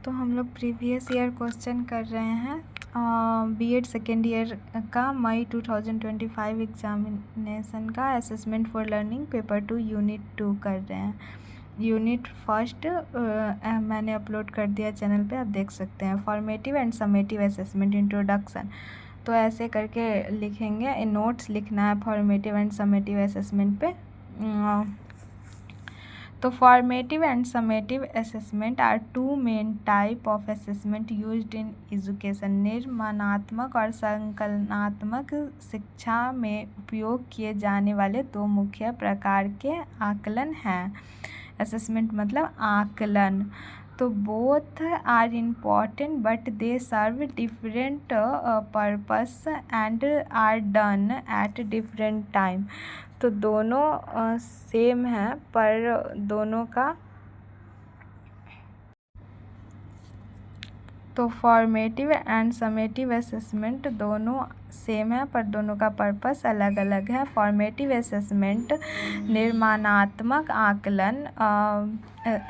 तो हम लोग प्रीवियस ईयर क्वेश्चन कर रहे हैं बीएड सेकेंड ईयर का मई 2025 एग्जामिनेशन का assessment for learning paper 2 unit 2 कर रहे हैं। यूनिट फर्स्ट मैंने अपलोड कर दिया चैनल पे, आप देख सकते हैं। Formative and summative assessment introduction, तो ऐसे करके लिखेंगे, नोट्स लिखना है फॉर्मेटिव एंड समेटिव असेसमेंट पे। तो formative and summative assessment are two main type of assessment used in education. निर्माणात्मक और संकलनात्मक शिक्षा में उपयोग किए जाने वाले दो मुख्य प्रकार के आकलन हैं। असेसमेंट मतलब आकलन। तो both are important but they serve different purpose and are done at different time. तो दोनों सेम है पर दोनों का तो फॉर्मेटिव एंड समेटिव असेसमेंट दोनों सेम है पर दोनों का पर्पस अलग अलग है। फॉर्मेटिव असेसमेंट निर्माणात्मक आकलन,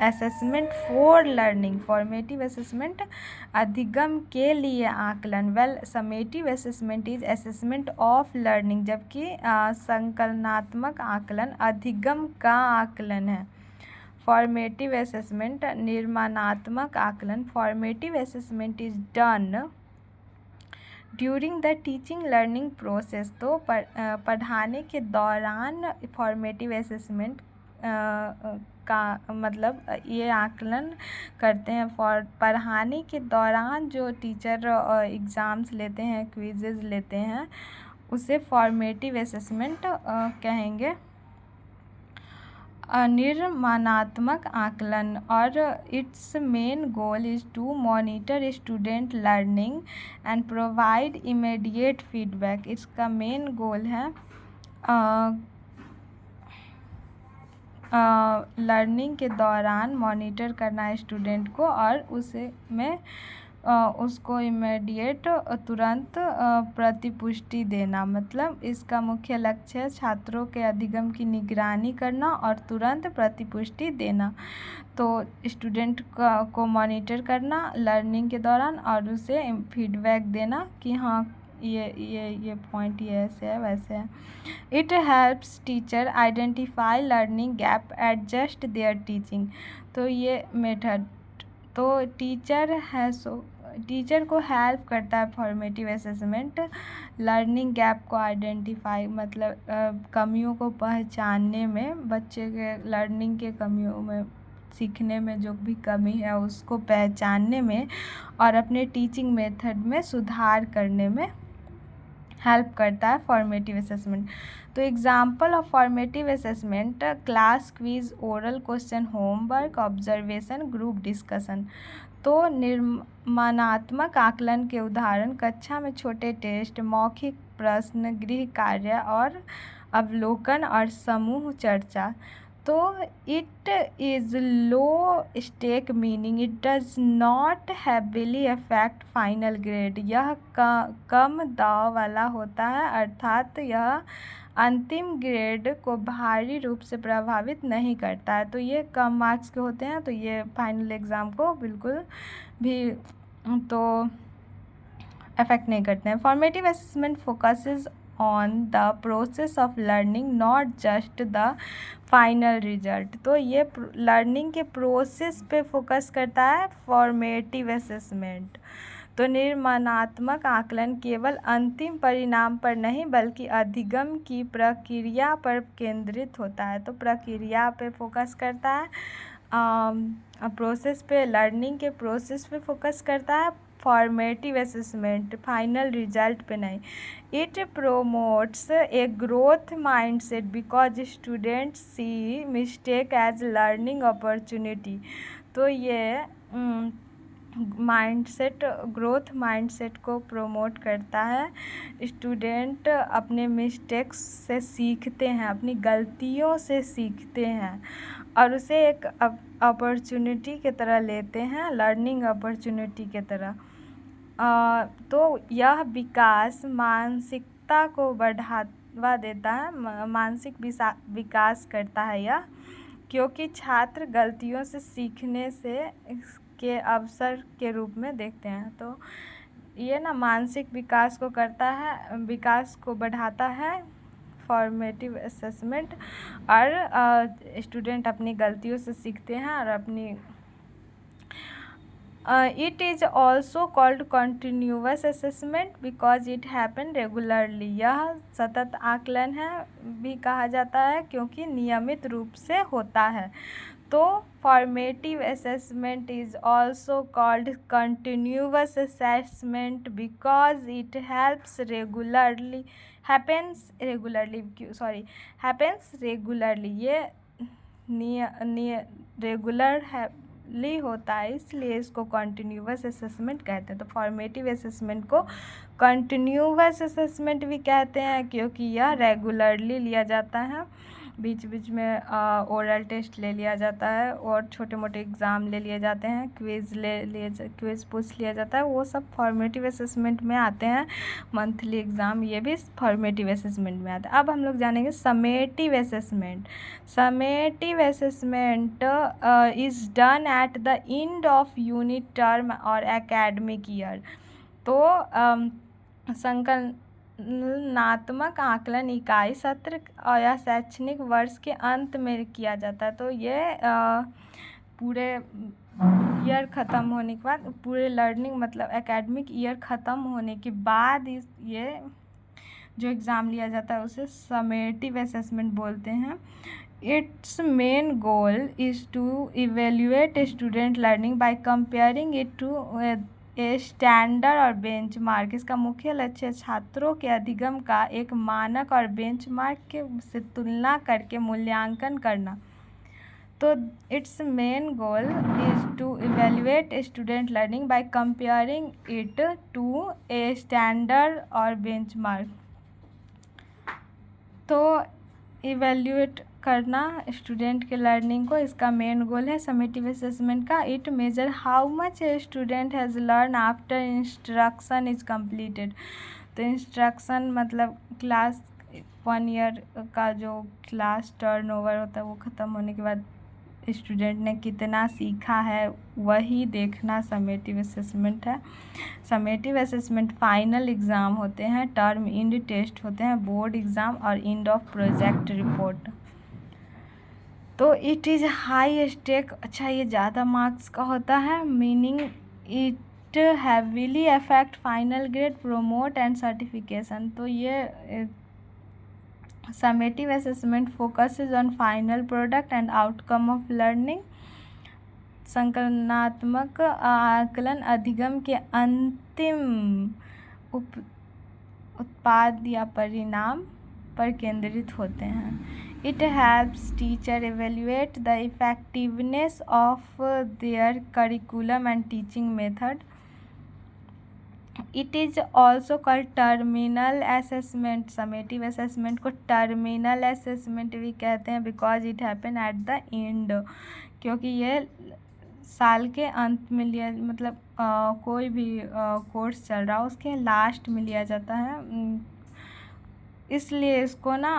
assessment for learning. Formative assessment अधिगम के लिए आकलन, well summative assessment is assessment of learning, जबकि संकलनात्मक आकलन अधिगम का आकलन है। फॉर्मेटिव असेसमेंट निर्माणात्मक आकलन। Formative assessment is done during the teaching learning process. तो पढ़ाने के दौरान फॉर्मेटिव असेसमेंट का मतलब ये आकलन करते हैं। पढ़ाने के दौरान जो टीचर एग्ज़ाम्स लेते हैं, क्विज़ेस लेते हैं, उसे फॉर्मेटिव असेसमेंट कहेंगे। निर्माणात्मक आकलन और it's main goal is to monitor student learning and provide immediate feedback. इसका मेन गोल है लर्निंग के दौरान मॉनिटर करना स्टूडेंट को और उसको इमीडिएट तुरंत प्रतिपुष्टि देना। मतलब इसका मुख्य लक्ष्य है छात्रों के अधिगम की निगरानी करना और तुरंत प्रतिपुष्टि देना। तो स्टूडेंट को मॉनिटर करना लर्निंग के दौरान और उसे फीडबैक देना कि हाँ ये पॉइंट ये ऐसे है वैसे है। It helps teacher identify learning gap, adjust there teaching. तो ये मेथड तो टीचर को हेल्प करता है फॉर्मेटिव असेसमेंट लर्निंग गैप को आइडेंटिफाई, मतलब कमियों को पहचानने में, बच्चे के लर्निंग के कमियों में, सीखने में जो भी कमी है उसको पहचानने में और अपने टीचिंग मेथड में सुधार करने में हेल्प करता है फॉर्मेटिव असेसमेंट। तो example of formative assessment class quiz, oral question, homework, observation, group discussion. तो निर्माणात्मक आकलन के उदाहरण कक्षा में छोटे टेस्ट, मौखिक प्रश्न, गृह कार्य और अवलोकन और समूह चर्चा। तो it is low stake meaning it does not heavily affect final grade. यह कम दाव वाला होता है, अर्थात यह अंतिम ग्रेड को भारी रूप से प्रभावित नहीं करता है। तो ये कम मार्क्स के होते हैं तो ये फाइनल एग्ज़ाम को बिल्कुल भी तो अफेक्ट नहीं करते हैं। Formative assessment focuses on the process of learning not just the final result. तो ये लर्निंग के प्रोसेस पे फोकस करता है फॉर्मेटिव असेसमेंट। तो निर्माणात्मक आकलन केवल अंतिम परिणाम पर नहीं बल्कि अधिगम की प्रक्रिया पर केंद्रित होता है। तो प्रक्रिया पे फोकस करता है, प्रोसेस पे, लर्निंग के प्रोसेस पे फोकस करता है। फॉर्मेटिव असेसमेंट फाइनल रिजल्ट पे नहीं। It promotes a growth mindset because students see mistake as learning opportunity. तो ये माइंडसेट, ग्रोथ माइंडसेट को प्रमोट करता है। स्टूडेंट अपने मिस्टेक्स से सीखते हैं, अपनी गलतियों से सीखते हैं और उसे एक अपॉर्चुनिटी की तरह लेते हैं, लर्निंग अपॉर्चुनिटी की तरह। तो यह विकास मानसिकता को बढ़ावा देता है, मानसिक विकास करता है यह, क्योंकि छात्र गलतियों से सीखने से के अवसर के रूप में देखते हैं। तो ये ना मानसिक विकास को करता है, विकास को बढ़ाता है फॉर्मेटिव असेसमेंट, और स्टूडेंट अपनी गलतियों से सीखते हैं और अपनी it is also called continuous assessment because it happen regularly। यह सतत आकलन है भी कहा जाता है क्योंकि नियमित रूप से होता है। तो formative assessment is also called continuous assessment because it happens regularly। ये रेगुलर है ली होता है, इसलिए इसको कंटिन्यूअस असेसमेंट कहते हैं। तो फॉर्मेटिव असेसमेंट को कंटिन्यूअस असेसमेंट भी कहते हैं क्योंकि यह रेगुलरली लिया जाता है। बीच बीच में ओरल टेस्ट ले लिया जाता है और छोटे मोटे एग्ज़ाम ले लिए जाते हैं, क्विज़ पूछ लिया जाता है, वो सब फॉर्मेटिव असेसमेंट में आते हैं। मंथली एग्ज़ाम ये भी फॉर्मेटिव असेसमेंट में आता है। अब हम लोग जानेंगे summative assessment. Summative assessment is done at the end of unit term और एकेडमिक ईयर। तो संकलनात्मक आकलन इकाई सत्र या शैक्षणिक वर्ष के अंत में किया जाता है। तो ये पूरे ईयर ख़त्म होने के बाद, पूरे लर्निंग मतलब एकेडमिक ईयर ख़त्म होने के बाद ये जो एग्ज़ाम लिया जाता है उसे समेटिव असेसमेंट बोलते हैं। It's main goal is to evaluate student learning by comparing it to a standard और बेंचमार्क। इसका मुख्य लक्ष्य छात्रों के अधिगम का एक मानक और बेंचमार्क के से तुलना करके मूल्यांकन करना। तो it's main goal is to evaluate student learning by comparing it to a standard और बेंचमार्क। तो इवेल्युएट करना स्टूडेंट के लर्निंग को, इसका मेन गोल है समेटिव असेसमेंट का। It measure how much a student has learn after instruction is completed. तो instruction मतलब क्लास 1 ईयर का जो क्लास टर्न ओवर होता है वो ख़त्म होने के बाद स्टूडेंट ने कितना सीखा है वही देखना समेटिव असेसमेंट है। समेटिव असेसमेंट फाइनल एग्ज़ाम होते हैं, टर्म एंड टेस्ट होते हैं, बोर्ड एग्ज़ाम और एंड ऑफ प्रोजेक्ट रिपोर्ट। तो इट इज़ हाई स्टेक, अच्छा ये ज़्यादा मार्क्स का होता है, meaning it heavily affect final grade, promote and certification. तो ये summative assessment focuses on final product and outcome of learning. संकलनात्मक आकलन अधिगम के अंतिम उत्पाद या परिणाम पर केंद्रित होते हैं। It helps teacher evaluate the effectiveness of their curriculum and teaching method. It is also called terminal assessment. Summative assessment को टर्मिनल असेसमेंट भी कहते हैं because it happen at the end, क्योंकि ये साल के अंत में लिया, मतलब कोई भी कोर्स चल रहा हो उसके लास्ट में लिया जाता है, इसलिए इसको ना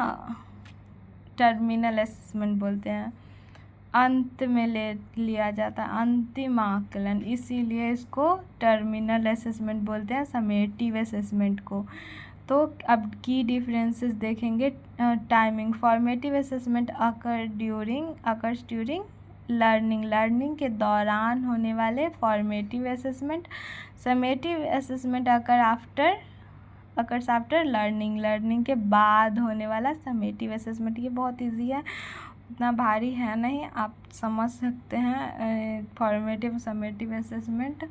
टर्मिनल असेसमेंट बोलते हैं। अंत में लिया जाता है, अंतिम आकलन, इसीलिए इसको टर्मिनल असेसमेंट बोलते हैं समेटिव असेसमेंट को। तो अब की डिफरेंसेस देखेंगे। Timing, formative assessment occurs during learning के दौरान होने वाले formative assessment. Summative assessment occurs after learning के बाद होने वाला समेटिव असेसमेंट। ये बहुत इजी है, उतना भारी है नहीं, आप समझ सकते हैं फॉर्मेटिव समेटिव असेसमेंट।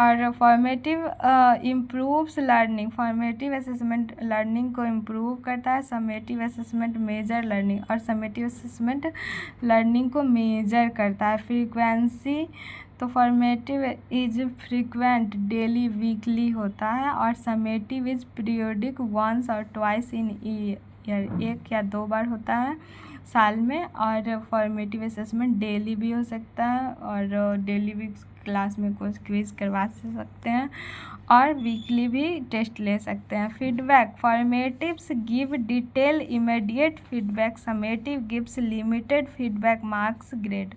और formative improves learning, formative assessment learning को इम्प्रूव करता है। समेटिव असेसमेंट मेजर लर्निंग, और समेटिव असेसमेंट लर्निंग को मेजर करता है। फ्रीक्वेंसी, तो formative is frequent, daily weekly होता है, और समेटिव इज पीरियोडिक, वंस और ट्वाइस इन ईयर, 1 या 2 बार होता है साल में। और फॉर्मेटिव असेसमेंट डेली भी हो सकता है, और डेली भी क्लास में कुछ क्विज करवा सकते हैं, और वीकली भी टेस्ट ले सकते हैं। Feedback, formatives give detail immediate feedback, summative gives limited feedback, marks grade.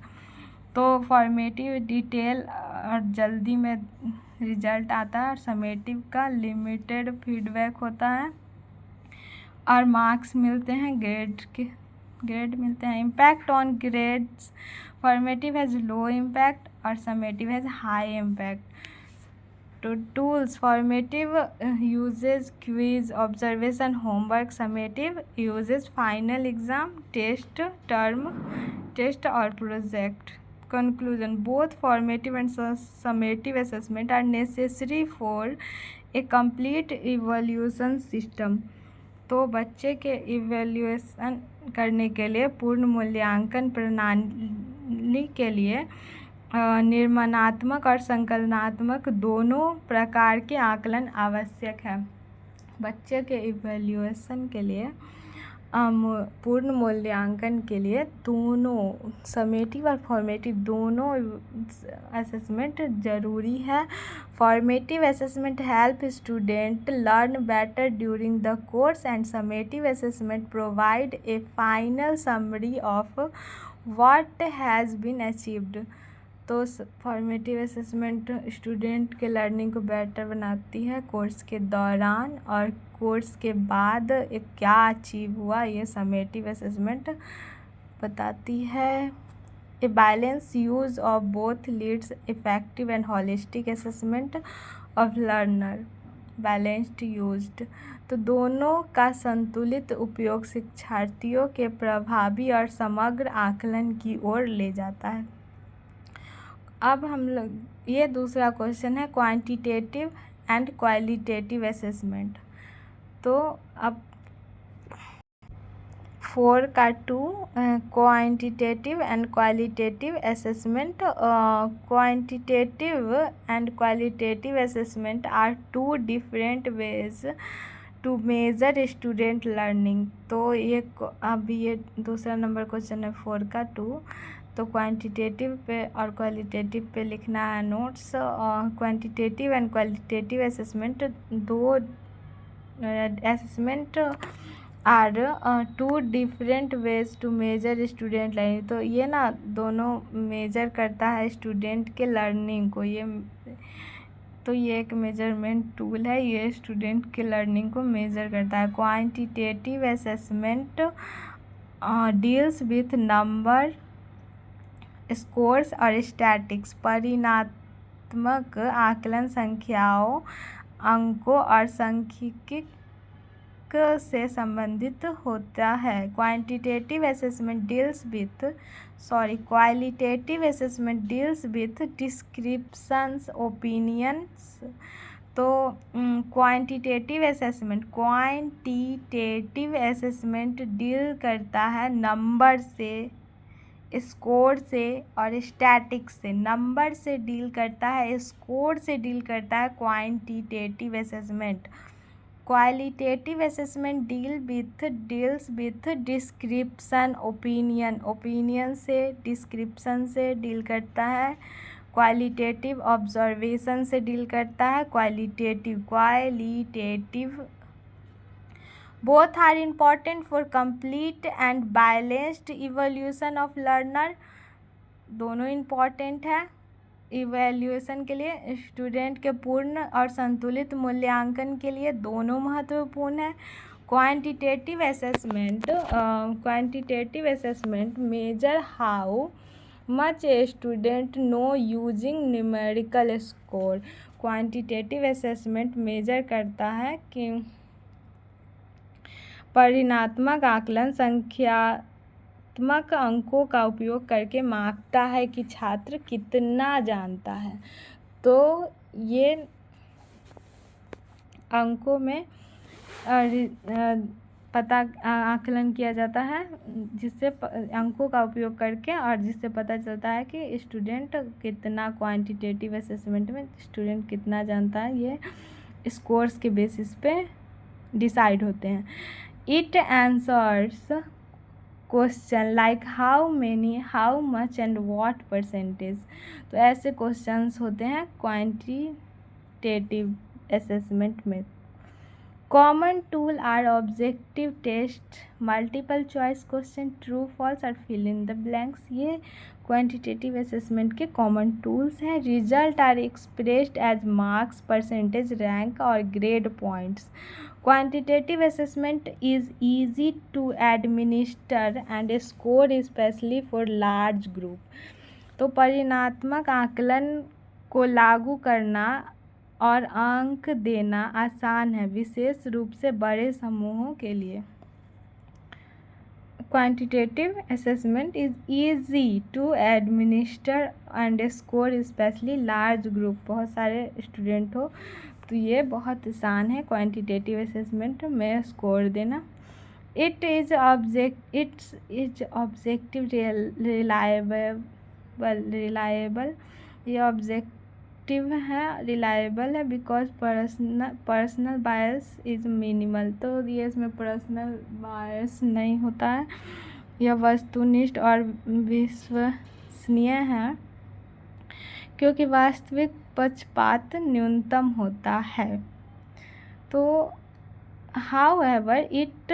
तो फॉर्मेटिव डिटेल और जल्दी में रिजल्ट आता है, और समेटिव का लिमिटेड फीडबैक होता है और मार्क्स मिलते हैं, ग्रेड मिलते हैं। Impact on grades, formative has low impact और समेटिव हैज़ हाई इम्पैक्ट। तो tools, formative uses quiz, observation, homework. Summative uses final exam, test, term test और project. Conclusion, both formative and summative assessment are necessary for a complete evaluation system. तो बच्चे के evaluation करने के लिए, पूर्ण मूल्यांकन प्रणाली के लिए निर्माणात्मक और संकलनात्मक दोनों प्रकार के आकलन आवश्यक है। बच्चे के इवेल्यूएशन के लिए, पूर्ण मूल्यांकन के लिए दोनों समेटिव और फॉर्मेटिव दोनों असेसमेंट ज़रूरी है। Formative assessment help student learn better during the course and summative assessment provide a final summary of what has been achieved. तो फॉर्मेटिव असेसमेंट स्टूडेंट के लर्निंग को बेटर बनाती है कोर्स के दौरान, और कोर्स के बाद क्या अचीव हुआ ये समेटिव असेसमेंट बताती है। A balance use of both leads effective and holistic assessment of learner. Balanced used, तो दोनों का संतुलित उपयोग शिक्षार्थियों के प्रभावी और समग्र आकलन की ओर ले जाता है। अब हम लोग, ये दूसरा क्वेश्चन है क्वांटिटेटिव एंड क्वालिटेटिव असेसमेंट। तो अब 4 का 2, quantitative and qualitative assessment. Quantitative and qualitative assessment are 2 different ways to measure student learning. तो ये अब ये दूसरा नंबर क्वेश्चन है 4 का 2। तो क्वांटिटेटिव पे और क्वालिटेटिव पे लिखना है notes. Quantitative and qualitative assessment, दो assessment are 2 different ways to measure student learning. तो ये ना दोनों मेजर करता है स्टूडेंट के लर्निंग को। ये एक मेजरमेंट टूल है, ये स्टूडेंट के लर्निंग को मेजर करता है। Quantitative assessment deals with number, scores और स्टैटिक्स। परिणात्मक आकलन संख्याओं, अंकों और सांख्यिकी से संबंधित होता है। Qualitative assessment deals with descriptions, opinions. तो क्वांटिटेटिव असेसमेंट डील करता है नंबर से, स्कोर से और स्टैटिक्स से। नंबर से डील करता है, स्कोर से डील करता है quantitative assessment. Qualitative assessment deals with description, opinion से, डिस्क्रिप्शन से डील करता है। क्वालिटेटिव ऑब्जर्वेशन से डील करता है। Qualitative both are important for complete and balanced evolution of learner. दोनों इम्पॉर्टेंट है इवैल्यूएशन के लिए, स्टूडेंट के पूर्ण और संतुलित मूल्यांकन के लिए दोनों महत्वपूर्ण है। Quantitative assessment measure how much a student know using numerical score. Quantitative assessment measure करता है कि परिणात्मक आकलन संख्यात्मक अंकों का उपयोग करके मापता है कि छात्र कितना जानता है। तो ये अंकों में आकलन किया जाता है, जिससे अंकों का उपयोग करके, और जिससे पता चलता है कि स्टूडेंट कितना, क्वांटिटेटिव असेसमेंट में स्टूडेंट कितना जानता है, ये स्कोर्स के बेसिस पे डिसाइड होते हैं। It answers question like how many, how much and what percentage. तो ऐसे क्वेश्चंस होते हैं क्वांटिटेटिव असेसमेंट में। Common tool are objective test, multiple choice question, true false और फिल इन द ब्लैंक्स। ये क्वांटिटेटिव असेसमेंट के कॉमन टूल्स हैं। Result are expressed as marks, percentage, rank और grade points. Quantitative assessment is easy to administer and score specially for large group. तो परिणात्मक आकलन को लागू करना और अंक देना आसान है, विशेष रूप से बड़े समूहों के लिए। Quantitative assessment is easy to administer and score specially large group, बहुत सारे स्टूडेंट हो तो ये बहुत आसान है क्वांटिटेटिव असेसमेंट में स्कोर देना। इट इज ऑब्जेक्टिव रिलायबल, ये ऑब्जेक्टिव है, रिलायबल है, because personal bias is minimal. तो ये इसमें पर्सनल बायस नहीं होता है, यह वस्तुनिष्ठ और विश्वसनीय है क्योंकि वास्तविक पक्षपात न्यूनतम होता है। तो however it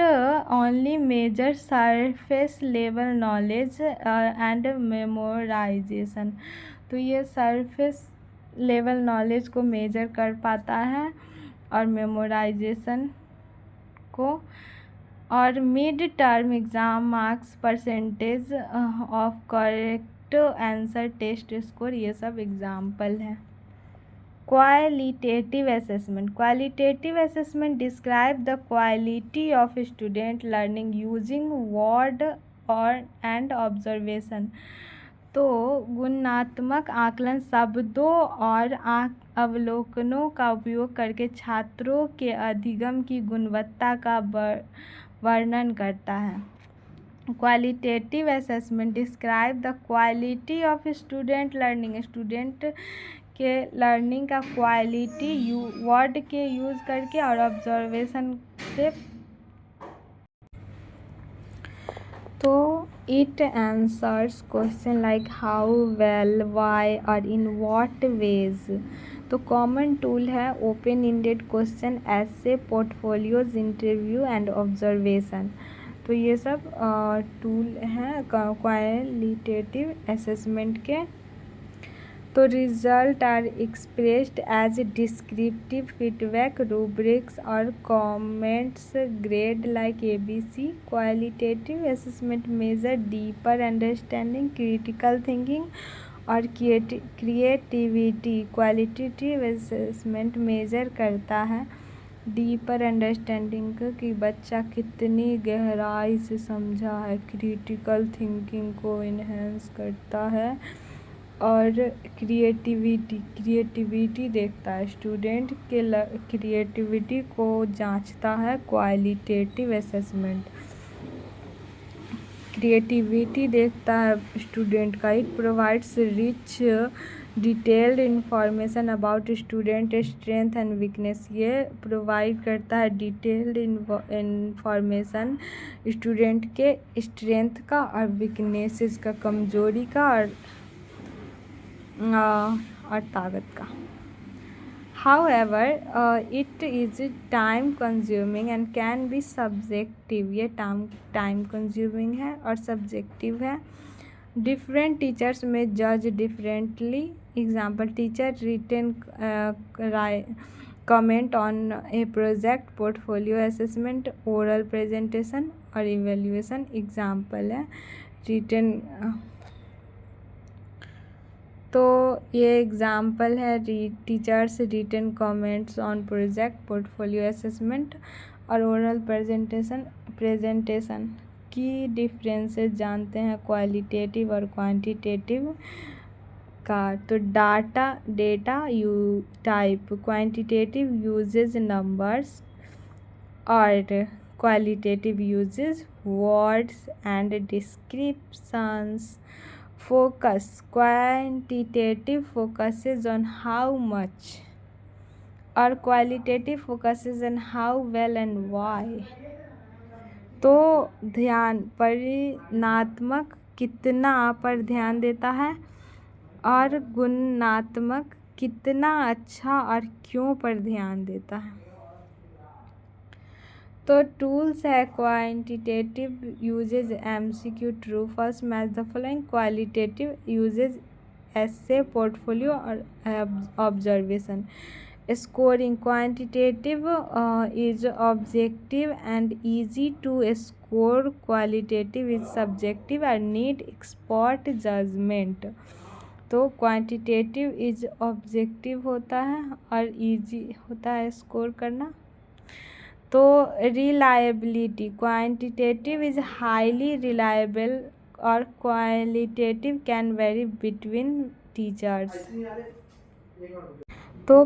only measures surface level knowledge and memorization। तो ये सरफेस लेवल नॉलेज को मेजर कर पाता है और मेमोराइजेशन को, और mid term exam marks, percentage of correct answer, test score, ये सब एग्जाम्पल है। Qualitative assessment. Qualitative assessment describe the quality of student learning using word and observation। तो गुणात्मक आकलन शब्दों और अवलोकनों का उपयोग करके छात्रों के अधिगम की गुणवत्ता का वर्णन करता है। Qualitative assessment describe the quality of student learning. Student के लर्निंग का क्वालिटी वर्ड के यूज़ करके और ऑब्जर्वेशन से। तो it answers question like how, well, why और इन व्हाट वेज। तो कॉमन टूल है ओपन इंडेड क्वेश्चन, ऐसे, पोर्टफोलियोज, इंटरव्यू एंड ऑब्जर्वेशन। तो ये सब टूल हैं क्वालिटेटिव असेसमेंट के। तो result are expressed as descriptive feedback, rubrics और comments, grade like ABC। Qualitative assessment measure deeper understanding, critical thinking और क्रिएटिविटी। क्वालिटेटिव असेसमेंट मेजर करता है डीपर अंडरस्टैंडिंग कि बच्चा कितनी गहराई से समझा है, क्रिटिकल थिंकिंग को इन्हेंस करता है, और क्रिएटिविटी देखता है, स्टूडेंट के क्रिएटिविटी को जांचता है क्वालिटेटिव असेसमेंट। क्रिएटिविटी देखता है स्टूडेंट का। It provides rich detailed information about student strength and weakness. ये प्रोवाइड करता है डिटेल्ड इंफॉर्मेशन स्टूडेंट के स्ट्रेंथ का और वीकनेसेस का, कमजोरी का और ताकत का। However, it is time consuming and can be subjective। ये टाइम कंज्यूमिंग है और सब्जेक्टिव है। डिफरेंट टीचर्स में जज differently. Example, teacher written comment on a project, portfolio assessment, oral presentation और इवेल्युएशन। एग्जाम्पल है रिटन। तो ये एग्जाम्पल है teachers written comments on project, portfolio assessment और ओरल प्रेजेंटेशन की डिफरेंसेस जानते हैं क्वालिटेटिव और क्वांटिटेटिव का। तो data type, quantitative uses numbers और qualitative uses words and descriptions. Focus, quantitative focuses on how much और qualitative focuses on how well and why। तो ध्यान परिणात्मक कितना पर ध्यान देता है और गुणात्मक कितना अच्छा और क्यों पर ध्यान देता है। तो टूल्स है quantitative uses MCQ true first match the following, qualitative uses essay portfolio और observation. Scoring quantitative is objective and easy to score, qualitative is subjective and need expert judgment. तो क्वांटिटेटिव इज ऑब्जेक्टिव होता है और easy होता है score करना। तो reliability, quantitative is highly reliable और qualitative can vary between teachers. तो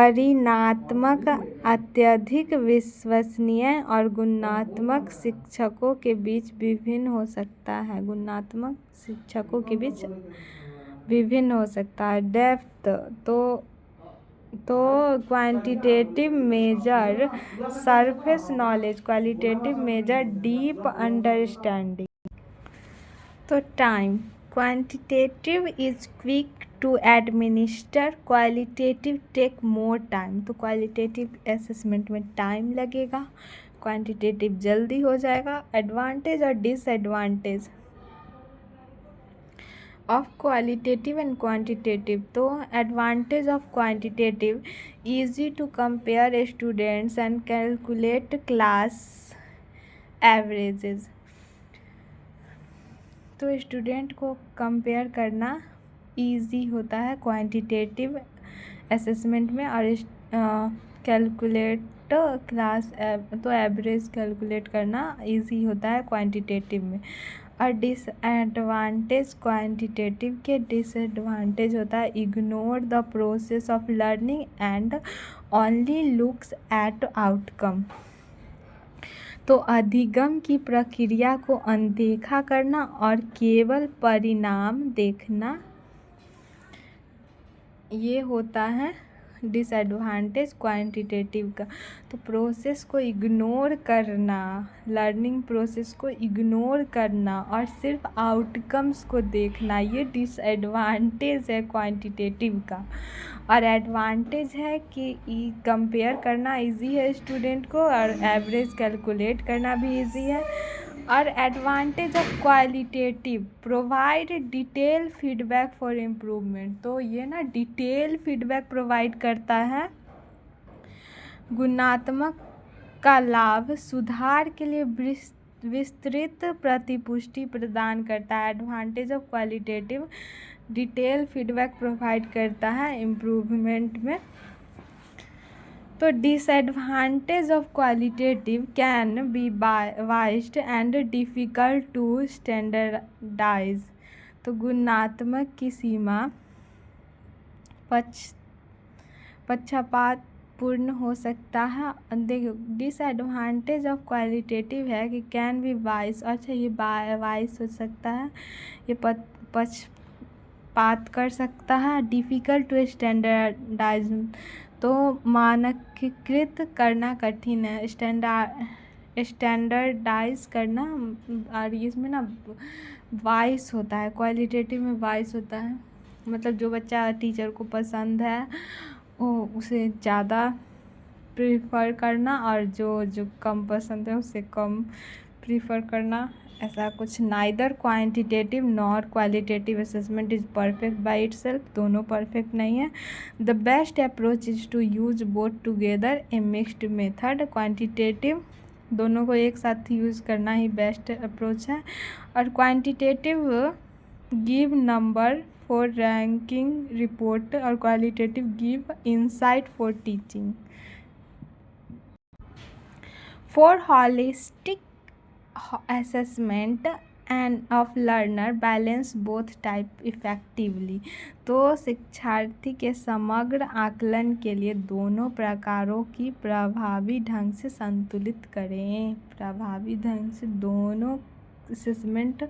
परिणात्मक अत्यधिक विश्वसनीय और गुणात्मक शिक्षकों के बीच विभिन्न हो सकता है, गुणात्मक शिक्षकों के बीच विभिन्न हो सकता है। डेप्थ, तो quantitative measure surface knowledge, qualitative measure deep understanding. तो time, quantitative is quick to administer, qualitative take more time. तो क्वालिटेटिव असेसमेंट में टाइम लगेगा, क्वांटिटेटिव जल्दी हो जाएगा। एडवांटेज और disadvantage of qualitative and quantitative. तो advantage of quantitative, easy to compare students and calculate class averages. तो student को कंपेयर करना ईजी होता है क्वांटिटेटिव असेसमेंट में, और कैलकुलेट क्लास तो एवरेज कैलकुलेट करना ईजी होता है क्वांटिटेटिव में। और डिसएडवांटेज क्वांटिटेटिव के डिसएडवांटेज होता है ignore the process of learning and only looks at outcome. तो अधिगम की प्रक्रिया को अनदेखा करना और केवल परिणाम देखना, ये होता है डिसएडवांटेज क्वांटिटेटिव का। तो प्रोसेस को इग्नोर करना, लर्निंग प्रोसेस को इग्नोर करना और सिर्फ आउटकम्स को देखना, ये डिसएडवांटेज है क्वांटिटेटिव का। और एडवांटेज है कि कंपेयर करना इजी है स्टूडेंट को, और एवरेज कैलकुलेट करना भी इजी है। और advantage of qualitative, provide detail feedback for improvement. तो ये ना डिटेल फीडबैक प्रोवाइड करता है। गुणात्मक का लाभ, सुधार के लिए विस्तृत प्रतिपुष्टि प्रदान करता है। Advantage of qualitative, detail feedback provide करता है इम्प्रूवमेंट में। तो disadvantage of qualitative can be biased and difficult to standardise. तो गुणात्मक की सीमा पक्षपातपूर्ण हो सकता है। देखो डिसएडवांटेज ऑफ क्वालिटेटिव है कि कैन बी वाइस, अच्छा ये वाइस हो सकता है, ये पक्षपात कर सकता है। डिफ़िकल्ट टू स्टैंडर्डाइज, तो मानकीकृत करना कठिन है, स्टैंडर्डाइज करना। और इसमें ना वाइस होता है, क्वालिटेटिव में वाइस होता है, मतलब जो बच्चा टीचर को पसंद है वो उसे ज़्यादा प्रीफर करना, और जो कम पसंद है उसे कम प्रीफर करना, ऐसा कुछ। Neither quantitative nor qualitative assessment is perfect by itself, दोनों परफेक्ट नहीं है। The best approach is to use both together, a mixed method. Quantitative दोनों को एक साथ यूज़ करना ही बेस्ट अप्रोच है। और quantitative give number for ranking report, और qualitative give insight for teaching. For holistic assessment and of learner balance both type effectively। तो शिक्षार्थी के समग्र आकलन के लिए दोनों प्रकारों की प्रभावी ढंग से संतुलित करें, प्रभावी ढंग से दोनों असेसमेंट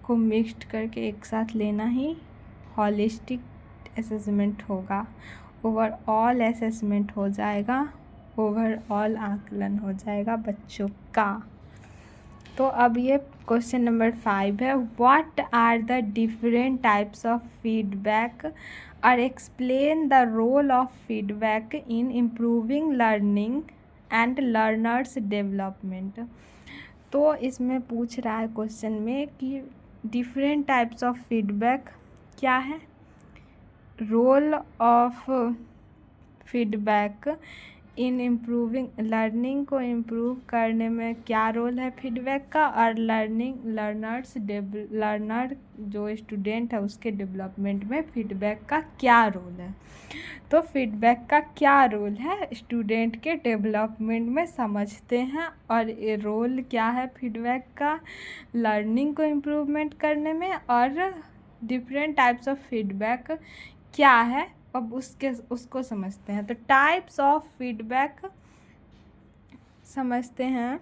को मिक्स्ड करके एक साथ लेना ही हॉलिस्टिक असेसमेंट होगा। ओवरऑल असेसमेंट हो जाएगा, ओवरऑल आकलन हो जाएगा बच्चों का। तो अब ये क्वेश्चन नंबर 5 है, what are the different types of feedback और explain the role of feedback in improving learning and learners development. तो इसमें पूछ रहा है क्वेश्चन में कि डिफरेंट टाइप्स ऑफ फीडबैक क्या है, role of feedback in improving learning को इम्प्रूव करने में क्या रोल है फीडबैक का, और लर्नर जो स्टूडेंट है उसके डेवलपमेंट में फीडबैक का क्या रोल है। तो फीडबैक का क्या रोल है स्टूडेंट के डेवलपमेंट में समझते हैं, और ये रोल क्या है फीडबैक का लर्निंग को इम्प्रूवमेंट करने में, और डिफरेंट टाइप्स ऑफ फीडबैक क्या है अब उसको समझते हैं। तो टाइप्स ऑफ फीडबैक समझते हैं।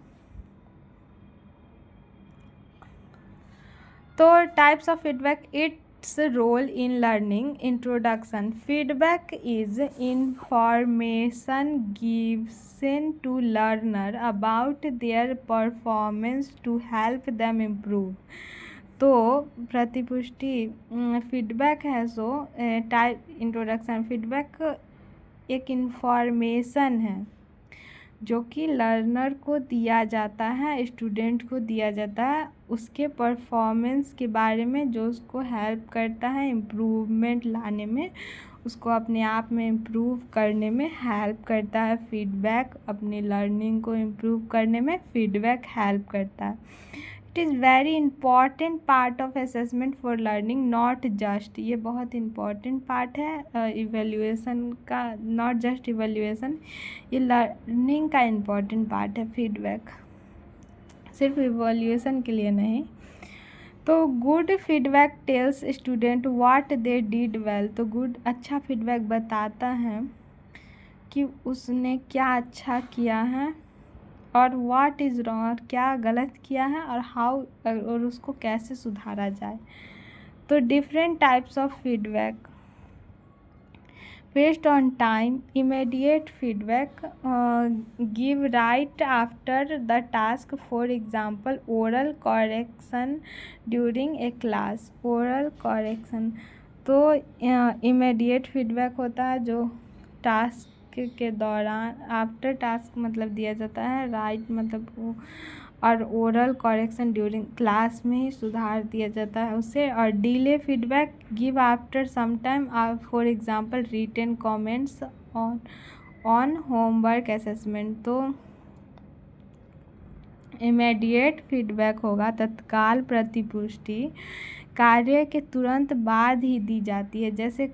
तो types of feedback, it's role in learning. Introduction, feedback is information given to learner about their performance to help them improve. तो प्रतिपुष्टि फीडबैक है सो टाइप इंट्रोडक्शन, फीडबैक एक इन्फॉर्मेशन है जो कि लर्नर को दिया जाता है, स्टूडेंट को दिया जाता है उसके परफॉर्मेंस के बारे में, जो उसको हेल्प करता है इम्प्रूवमेंट लाने में, उसको अपने आप में इम्प्रूव करने में हेल्प करता है। फीडबैक अपनी लर्निंग को इम्प्रूव करने में फीडबैक हेल्प करता है। It is very important part of assessment for learning, not just, ये बहुत इंपॉर्टेंट पार्ट है इवेल्युएशन का, नॉट जस्ट इवेल्युएशन, ये लर्निंग का इम्पॉर्टेंट पार्ट है फीडबैक, सिर्फ इवेल्युएशन के लिए नहीं। तो good feedback tells student what they did well. तो गुड अच्छा फीडबैक बताता है कि उसने क्या अच्छा किया है, और व्हाट इज़ रॉन्ग, क्या गलत किया है, और हाउ, और उसको कैसे सुधारा जाए। तो different types of feedback based on time, immediate feedback give right after the task, for example oral correction during a class, oral correction. तो इमीडिएट फीडबैक होता है जो टास्क के दौरान, आफ्टर टास्क मतलब दिया जाता है, राइट मतलब वो, और ओरल करेक्शन ड्यूरिंग क्लास में ही सुधार दिया जाता है उससे। और delay feedback give after some time, for example written comments on homework assessment. तो इमीडिएट फीडबैक होगा तत्काल प्रतिपुष्टि कार्य के तुरंत बाद ही दी जाती है, जैसे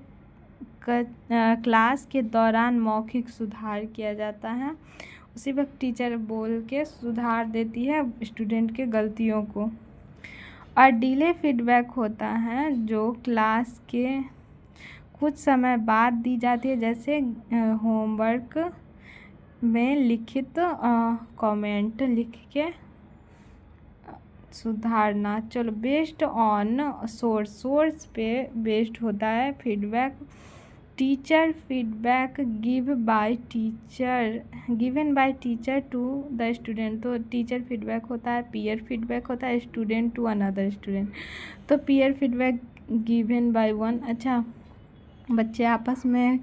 क्लास के दौरान मौखिक सुधार किया जाता है, उसी वक्त टीचर बोल के सुधार देती है स्टूडेंट के गलतियों को। और डिले फीडबैक होता है जो क्लास के कुछ समय बाद दी जाती है, जैसे होमवर्क में लिखित कमेंट लिख के सुधारना। चलो, बेस्ड ऑन सोर्स पे बेस्ड होता है feedback. Teacher feedback given by teacher to the student. तो टीचर फीडबैक होता है, पीयर फीडबैक होता है स्टूडेंट टू अनदर स्टूडेंट। तो peer feedback given by one, अच्छा बच्चे आपस में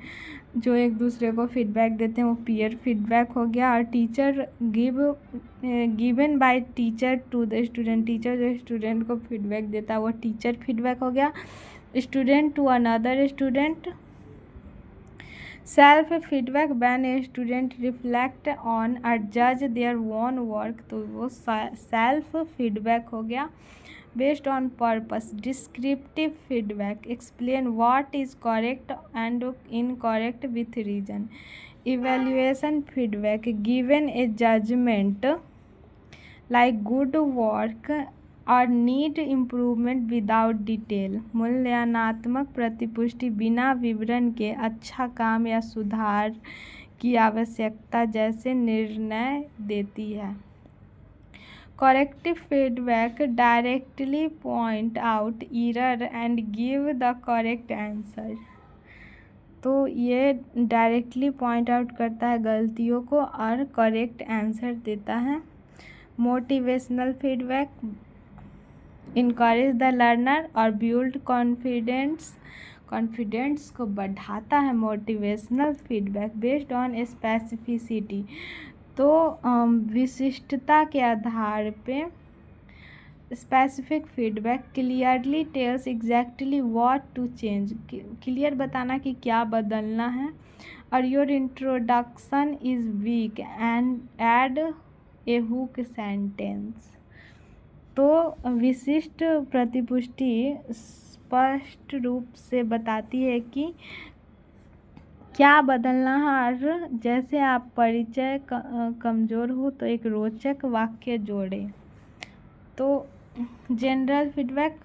जो एक दूसरे को फीडबैक देते हैं वो पीयर फीडबैक हो गया। और teacher given by teacher to the student, teacher जो स्टूडेंट को फीडबैक देता है वो टीचर फीडबैक हो गया। Student to another student, self feedback when a student reflect on और जज देयर ओन वर्क, तो वो सेल्फ फीडबैक हो गया। Based on purpose, descriptive feedback explain what is correct and incorrect with reason. Evaluation feedback given a judgement like good work और need improvement without detail. मूल्यांकनात्मक प्रतिपुष्टि बिना विवरण के अच्छा काम या सुधार की आवश्यकता जैसे निर्णय देती है। Corrective feedback directly point out error and give the correct answer. तो ये डायरेक्टली पॉइंट आउट करता है गलतियों को और करेक्ट आंसर देता है। Motivational feedback encourage the learner और बिल्ड कॉन्फिडेंस को बढ़ाता है। Motivational feedback based on specificity, तो विशिष्टता के आधार पे specific feedback clearly tells exactly what to change, clear बताना कि क्या बदलना है। और your introduction is weak and add a hook sentence, तो विशिष्ट प्रतिपुष्टि स्पष्ट रूप से बताती है कि क्या बदलना है, और जैसे आप परिचय कमज़ोर हो तो एक रोचक वाक्य जोड़ें। तो general feedback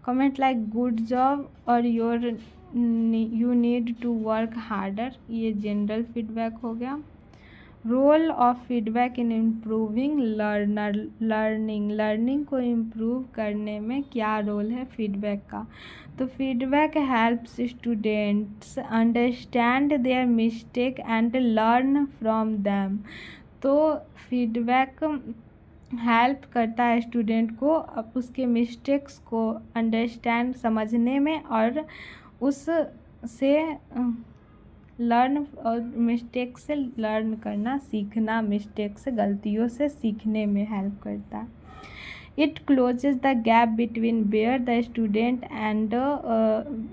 comment like good job और you need to work harder, ये जनरल फीडबैक हो गया। Role of feedback in improving learning को इम्प्रूव करने में क्या रोल है फीडबैक का। तो feedback helps students understand their mistake and learn from them, तो फीडबैक हेल्प करता है स्टूडेंट को उसके मिस्टेक्स को अंडरस्टैंड समझने में और उससे लर्न और मिस्टेक से लर्न करना सीखना, मिस्टेक से गलतियों से सीखने में हेल्प करता है। It closes the gap between where the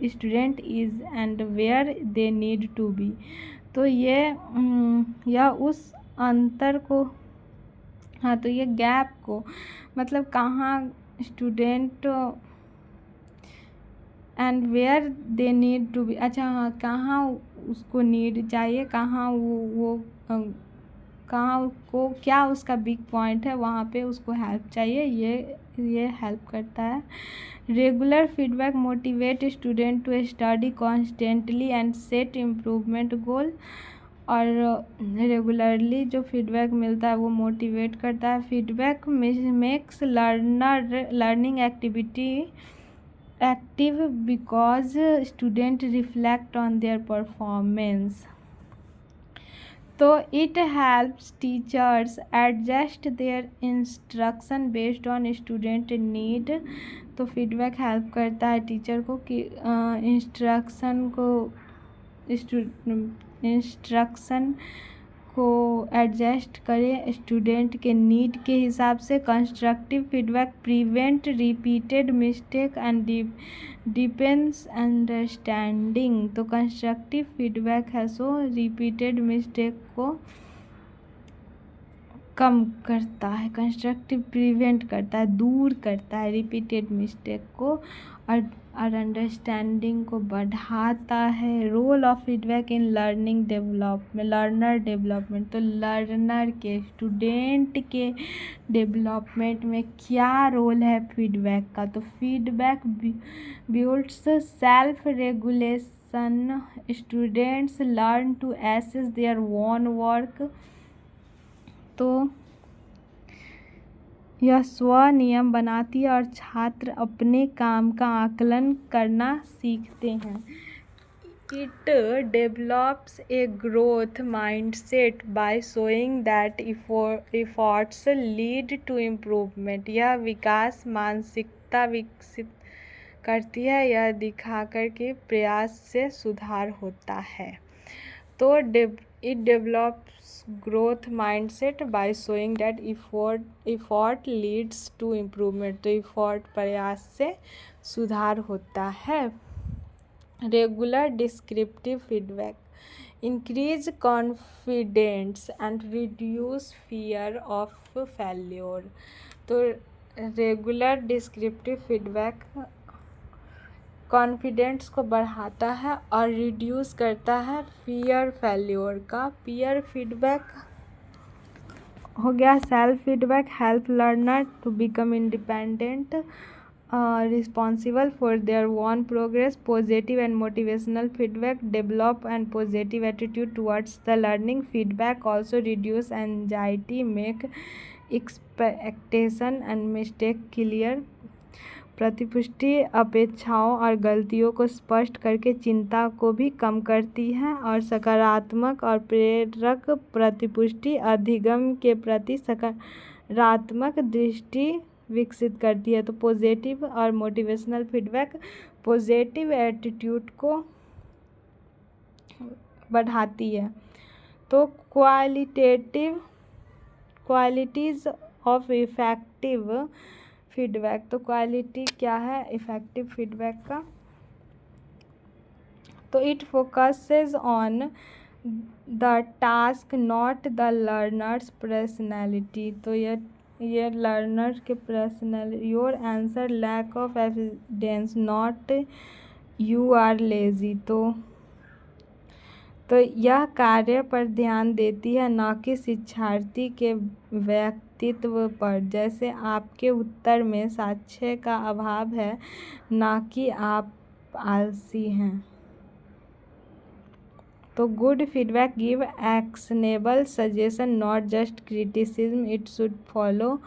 student is and where they need to be, तो यह उस अंतर को, हाँ तो ये गैप को मतलब कहाँ student and where they need to be, अच्छा हाँ कहाँ उसको नीड चाहिए, कहाँ वो कहाँ को क्या उसका बिग पॉइंट है वहाँ पे उसको हेल्प चाहिए, ये हेल्प करता है। Regular feedback motivate student to study constantly and set improvement goal, और रेगुलरली जो फीडबैक मिलता है वो मोटिवेट करता है। Feedback makes learning activity active because student reflect on their performance, तो it helps teachers adjust their instruction based on student need, तो feedback help करता है टीचर को कि इंस्ट्रक्शन को एडजस्ट करें स्टूडेंट के नीड के हिसाब से। Constructive feedback prevent repeated mistake and deepens understanding, तो कंस्ट्रक्टिव फीडबैक है सो रिपीटेड मिस्टेक को कम करता है, कंस्ट्रक्टिव प्रिवेंट करता है, दूर करता है रिपीटेड मिस्टेक को, और अंडरस्टैंडिंग को बढ़ाता है। Role of feedback in learner development, तो लर्नर के स्टूडेंट के डेवलपमेंट में क्या रोल है फीडबैक का, तो feedback builds self regulation, students learn to assess their own work, तो यह स्वनियम बनाती है और छात्र अपने काम का आकलन करना सीखते हैं। It develops a growth mindset by showing that efforts lead to improvement, यह विकास मानसिकता विकसित करती है, यह दिखाकर कि प्रयास से सुधार होता है। तो it develops growth mindset by showing that effort leads to improvement, तो एफर्ट प्रयास से सुधार होता है। Regular descriptive feedback increase confidence and reduce fear of failure, तो रेगुलर डिस्क्रिप्टिव फीडबैक कॉन्फिडेंस को बढ़ाता है और रिड्यूस करता है फियर फेल्योर का। पीयर फीडबैक हो गया। Self feedback help learner to become independent, responsible for their own progress. Positive and motivational feedback develop and positive attitude towards the learning. Feedback also reduce anxiety, make expectation and mistake clear. प्रतिपुष्टि अपेक्षाओं और गलतियों को स्पष्ट करके चिंता को भी कम करती है और सकारात्मक और प्रेरक प्रतिपुष्टि अधिगम के प्रति सकारात्मक दृष्टि विकसित करती है। तो पॉजिटिव और मोटिवेशनल फीडबैक पॉजिटिव एटीट्यूड को बढ़ाती है। तो क्वालिटीज़ ऑफ इफ़ेक्टिव फीडबैक, तो क्वालिटी क्या है इफ़ेक्टिव फीडबैक का, तो it focuses on the task not the learner's personality, तो ये लर्नर के personality, your answer lack of evidence not you are lazy, तो यह कार्य पर ध्यान देती है न कि शिक्षार्थी के व्यक्तित्व पर, जैसे आपके उत्तर में साक्ष्य का अभाव है न कि आप आलसी हैं। तो good feedback give actionable suggestion not just criticism, it should follow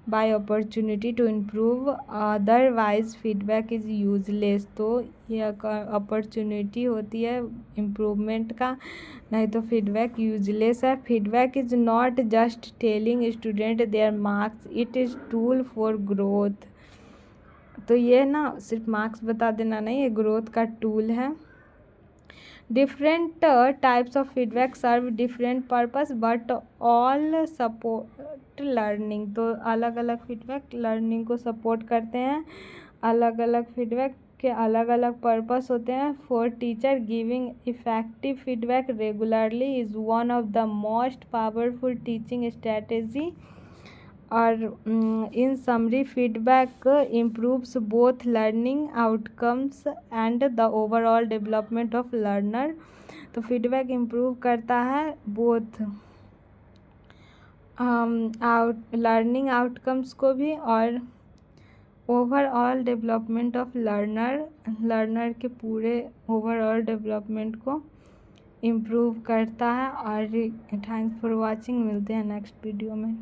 by opportunity to improve, otherwise feedback is useless, तो यह अपॉर्चुनिटी होती है इम्प्रूवमेंट का, नहीं तो फीडबैक यूजलेस है। Feedback is not just telling student their marks, it is tool for growth, तो ये ना सिर्फ मार्क्स बता देना नहीं, ये ग्रोथ का टूल है। Different types of feedback serve different purpose but all support learning, तो अलग अलग फीडबैक लर्निंग को सपोर्ट करते हैं, अलग अलग फीडबैक के अलग अलग पर्पस होते हैं। For teacher giving effective feedback regularly is one of the most powerful teaching strategy, और in summary feedback improves both learning outcomes and the overall development of learner, तो फीडबैक इम्प्रूव करता है both learning outcomes को भी और overall development of learner के पूरे overall development को इम्प्रूव करता है। और थैंक्स फॉर वॉचिंग, मिलते हैं नेक्स्ट वीडियो में।